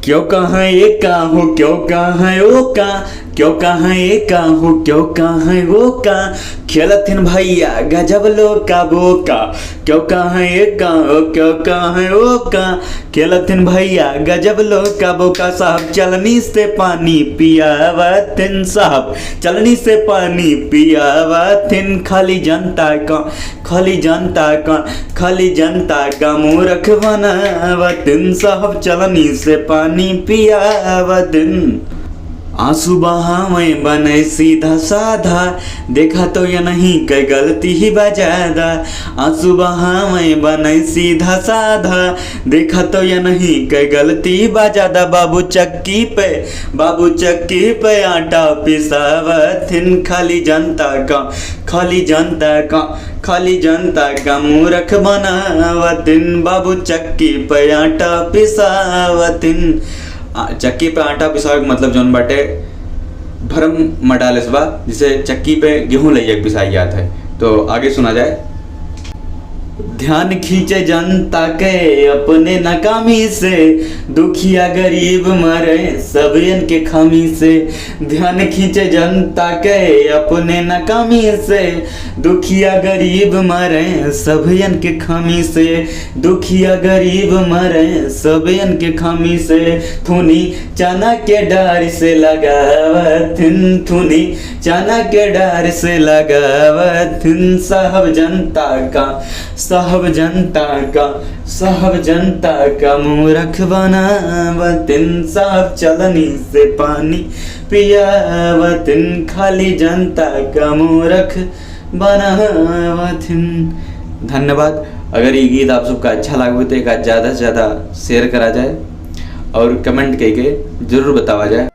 क्यों कहाँ ये का हो, क्यों कहाँ वो का, क्यों कहाँ ये का हो, क्यों कहाँ वो का, खेलथिन भैया गजब लोका बोका। क्यों कहाँ ये का हो, क्यों कहाँ वो का, खेलथिन भैया गजब लोका बोका। साहब चलनी से पानी पियावथिन, साहब चलनी से पानी पियावथिन। खाली जनता का, खाली जनता का, खाली जनता का मूर्ख बनावथिन। साहब चलनी से पानी पियावथिन। आंसू बहावे बने सीधा साधा, देखा तो या नहीं कई गलती ही बजादा। आंसू बहावे बने सीधा साधा, देखा तो या नहीं कई गलती बजादा। बाबू चक्की पे आटा पिसावथिन। खाली जनता का, खाली जनता का, खाली जनता का मूर्ख बनावथिन। बाबू चक्की पे आटा पिसावथिन। चक्की पे आटा पिसावे मतलब जौन बाटे भरम मडालेस बा, जिसे चक्की पे गेहूं लइया पिसाई जात है। तो आगे सुना जाए। ध्यान खींचे जनता के अपने नाकामी से, दुखिया गरीब मरे सबयन के खामी से। ध्यान खींचे जनता के अपने नाकामी से, दुखिया गरीब मरे सबयन के खामी से। दुखिया गरीब मरे सबयन के खामी से। थुनी चना के डार से लगावथिन, थुनी चना के डार से लगावथिन। साहब जनता का, साहब जनता का, साहब जनता का मूर्ख बनावथिन। साहब चलनी से पानी पियावथिन। खाली जनता का मूर्ख बनावथिन। धन्यवाद। अगर ये गीत आप सबका अच्छा लगे तो एक ज़्यादा से ज़्यादा शेयर करा जाए और कमेंट करके जरूर बतावा जाए।